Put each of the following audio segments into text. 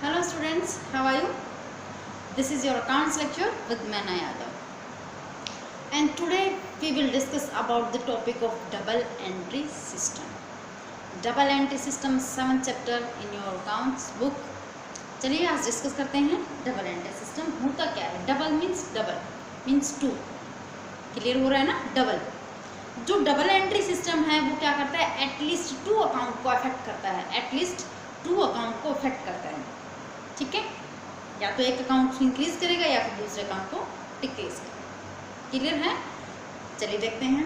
Hello students, how are you? This is your accounts lecture with Maina Yadav. And today we will discuss about the topic of double entry system. Double entry system 7th chapter in your accounts book. चलिए आज discuss करते हैं double entry system होता क्या है। Double means to, clear हो रहा है ना। डबल जो डबल एंट्री सिस्टम है वो क्या करता है, एटलीस्ट टू अकाउंट को अफेक्ट करता है, एटलीस्ट टू अकाउंट को अफेक्ट करता है। ठीक है, या तो एक अकाउंट इंक्रीज करेगा या फिर दूसरे अकाउंट को डिक्रीज करेगा। क्लियर है, चलिए देखते हैं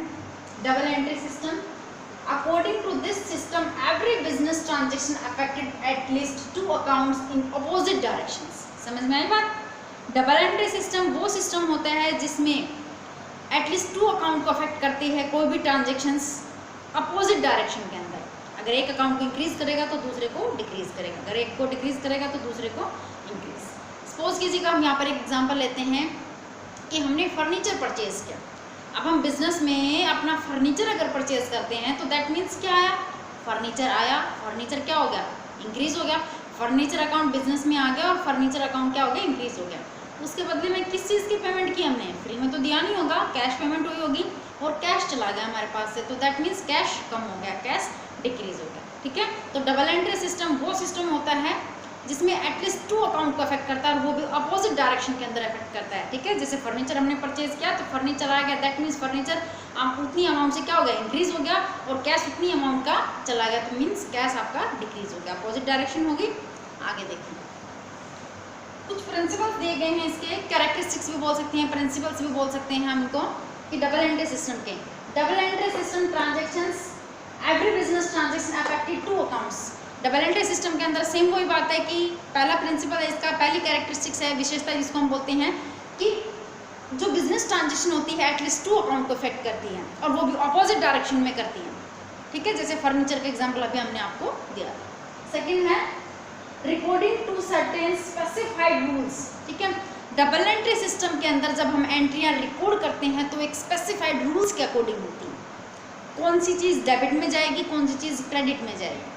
double entry system. According to this system, every business transaction affected at least two accounts in opposite directions. समझ में आई बात। डबल एंट्री सिस्टम वो सिस्टम होता है जिसमें एटलीस्ट टू अकाउंट को अफेक्ट करती है कोई भी ट्रांजेक्शन्स अपोजिट डायरेक्शन के अंदर। अगर एक अकाउंट को इंक्रीज करेगा तो दूसरे को डिक्रीज करेगा, अगर एक को डिक्रीज करेगा तो दूसरे को इंक्रीज। सपोज कीजिएगा हम यहाँ पर एक एग्जांपल लेते हैं कि हमने फर्नीचर परचेज किया। अब हम बिजनेस में अपना फर्नीचर अगर परचेज करते हैं तो दैट मीन्स क्या आया, फर्नीचर आया, फर्नीचर क्या हो गया, इंक्रीज हो गया। फर्नीचर अकाउंट बिजनेस में आ गया और फर्नीचर अकाउंट क्या हो गया, इंक्रीज हो गया। उसके बदले में किस चीज़ की पेमेंट की हमने, फ्री में तो दिया नहीं होगा, कैश पेमेंट हुई होगी और कैश चला गया हमारे पास से, तो दैट मीन्स कैश कम हो गया, कैश डिक्रीज हो गया। ठीक है, तो डबल एंट्री सिस्टम वो सिस्टम होता है जिसमें एटलीस्ट टू अकाउंट को अफेक्ट करता है और वो भी अपोजिट डायरेक्शन के अंदर अफेक्ट करता है। ठीक है, जैसे फर्नीचर हमने परचेज किया तो फर्नीचर आ गया, दैट मीन्स फर्नीचर उतनी अमाउंट से क्या हो गया, इंक्रीज हो गया और कैश उतनी अमाउंट का चला गया, तो मीन्स कैश आपका डिक्रीज हो गया, अपोजिट डायरेक्शन होगी। आगे देखिए कुछ प्रिंसिपल्स दिए गए हैं इसके, कैरेक्टरिस्टिक्स भी बोल सकते हैं, प्रिंसिपल्स भी बोल सकते हैं हम इनको, कि डबल एंट्री सिस्टम के। Double entry system transactions, every business transaction affected two accounts. Double entry system के अंदर सेम वही बात है कि पहला प्रिंसिपल है इसका, पहली कैरेक्टरिस्टिक्स है, विशेषता जिसको हम बोलते हैं कि जो बिजनेस ट्रांजेक्शन होती है एटलीस्ट टू अकाउंट को इफेक्ट करती है और वो भी अपोजिट डायरेक्शन में करती है। ठीक है, जैसे फर्नीचर का एग्जांपल अभी हमने आपको दिया। सेकंड है recording to certain specified rules. ठीक है, डबल एंट्री सिस्टम के अंदर जब हम एंट्रियाँ रिकॉर्ड करते हैं तो एक स्पेसिफाइड रूल्स के अकॉर्डिंग होती है, कौन सी चीज़ डेबिट में जाएगी, कौन सी चीज़ क्रेडिट में जाएगी,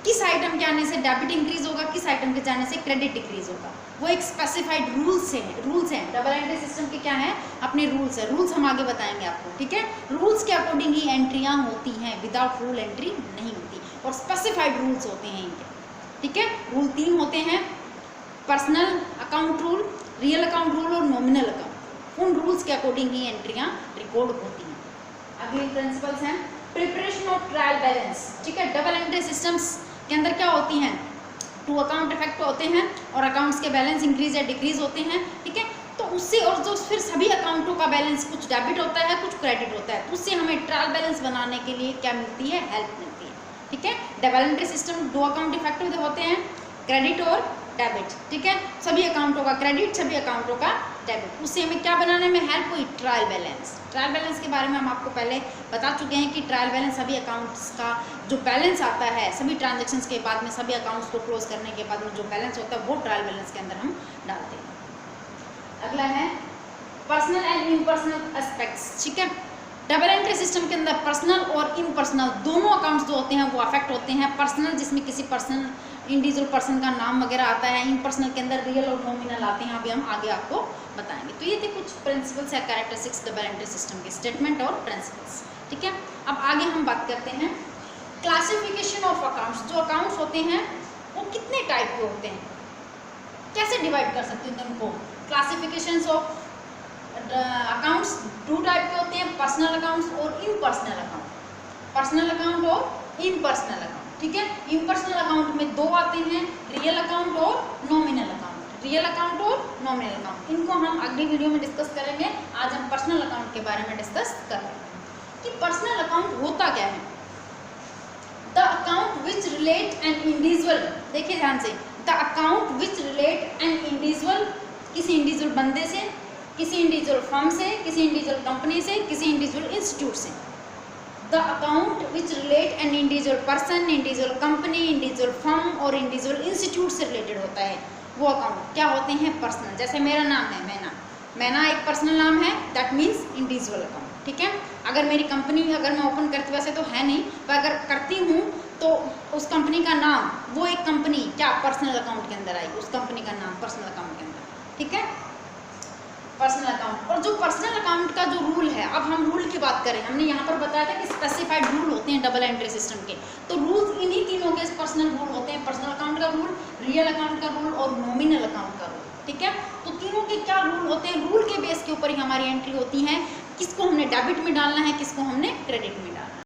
किस आइटम के आने से डेबिट इंक्रीज होगा, किस आइटम के जाने से क्रेडिट डिक्रीज होगा, वो एक स्पेसिफाइड रूल्स हैं। डबल एंट्री सिस्टम के क्या है, अपने रूल्स है, रूल्स हम आगे बताएंगे आपको। ठीक है, रूल्स के अकॉर्डिंग ही एंट्रियां होती हैं, विदाउट रूल एंट्री नहीं होती और स्पेसिफाइड रूल्स होते हैं इनके। ठीक है, रूल 3 होते हैं, personal account rule, real account rule और नॉमिनल अकाउंट। उन रूल्स के अकॉर्डिंग ही एंट्रियाँ रिकॉर्ड होती हैं। अगले प्रिंसिपल्स हैं प्रिपरेशन ऑफ ट्रायल बैलेंस। ठीक है, डबल एंट्री सिस्टम्स के अंदर क्या होती हैं, टू अकाउंट इफेक्ट होते हैं और अकाउंट्स के बैलेंस इंक्रीज या डिक्रीज होते हैं। ठीक है, तो उससे और जो फिर सभी अकाउंटों का बैलेंस कुछ डेबिट होता है कुछ क्रेडिट होता है, तो उससे हमें ट्रायल बैलेंस बनाने के लिए क्या मिलती है, हेल्प मिलती है। ठीक है, डबल एंट्री सिस्टम दो अकाउंट इफेक्ट होते हैं, क्रेडिट और डेबिट। ठीक है, सभी अकाउंटों का क्रेडिट, सभी अकाउंटों का डेबिट, उससे हमें क्या बनाने में हेल्प हुई, ट्रायल बैलेंस। ट्रायल बैलेंस के बारे में हम आपको पहले बता चुके हैं कि ट्रायल बैलेंस सभी अकाउंट्स का जो बैलेंस आता है, सभी ट्रांजैक्शंस के बाद में, सभी अकाउंट्स को क्लोज करने के बाद में जो बैलेंस होता है वो ट्रायल बैलेंस के अंदर हम डालते हैं। अगला है पर्सनल एंड इम्पर्सनल एस्पेक्ट्स। ठीक है, डबल एंट्री सिस्टम के अंदर पर्सनल और इम्पर्सनल दोनों अकाउंट्स जो होते हैं वो अफेक्ट होते हैं। पर्सनल जिसमें किसी पर्सन इंडिविजुअल पर्सन का नाम वगैरह आता है, इम्पर्सनल के अंदर रियल और नॉमिनल आते हैं, अभी हम आगे आपको बताएंगे। तो ये थे कुछ प्रिंसिपल्स या कैरेक्टरिस्टिक्स डबल एंट्री सिस्टम के, स्टेटमेंट और प्रिंसिपल्स। ठीक है, अब आगे हम बात करते हैं क्लासिफिकेशन ऑफ अकाउंट्स। जो अकाउंट्स होते हैं वो कितने टाइप के होते हैं, कैसे डिवाइड कर सकते हैं उनको। क्लासिफिकेशंस ऑफ अकाउंट्स 2 टाइप के होते हैं, पर्सनल अकाउंट्स और इम्पर्सनल अकाउंट। पर्सनल अकाउंट और इम्पर्सनल अकाउंट। ठीक है, इम्पर्सनल अकाउंट में 2 आते हैं, रियल अकाउंट और नॉमिनल अकाउंट। रियल अकाउंट और नॉमिनल अकाउंट, इनको हम अगली वीडियो में डिस्कस करेंगे। आज हम पर्सनल अकाउंट के बारे में डिस्कस कर रहे हैं कि पर्सनल अकाउंट होता क्या है। The account which relate an individual, देखिए ध्यान से, the account which relate an individual, किसी इंडिविजुअल बंदे से, किसी इंडिविजुअल फर्म से, किसी इंडिविजुअल कंपनी से, किसी इंडिविजुअल इंस्टीट्यूट से। The account which relate an individual person, individual company, individual firm और इंडिविजुअल इंस्टीट्यूट से रिलेटेड होता है, वो अकाउंट क्या होते हैं, पर्सनल। जैसे मेरा नाम है मैना, मैना एक पर्सनल नाम है, दैट मीन्स इंडिविजुअल अकाउंट। ठीक है, अगर मेरी कंपनी अगर मैं ओपन करती, वैसे तो है नहीं, पर अगर करती हूँ तो उस कंपनी का नाम, वो एक कंपनी क्या पर्सनल अकाउंट के अंदर आएगी, उस कंपनी का नाम पर्सनल अकाउंट के अंदर, ठीक है, पर्सनल अकाउंट। और जो पर्सनल अकाउंट का जो रूल है, अब हम रूल की बात करें, हमने यहाँ पर बताया था कि स्पेसिफाइड रूल होते हैं डबल एंट्री सिस्टम के, तो रूल्स इन्हीं तीनों के पर्सनल रूल होते हैं, पर्सनल अकाउंट का रूल, रियल अकाउंट का रूल और नॉमिनल अकाउंट का रूल, ठीक है। तो तीनों के क्या रूल होते हैं, रूल के बेस के ऊपर ही हमारी एंट्री होती है, किसको हमने डेबिट में डालना है, किसको हमने क्रेडिट में डालना है।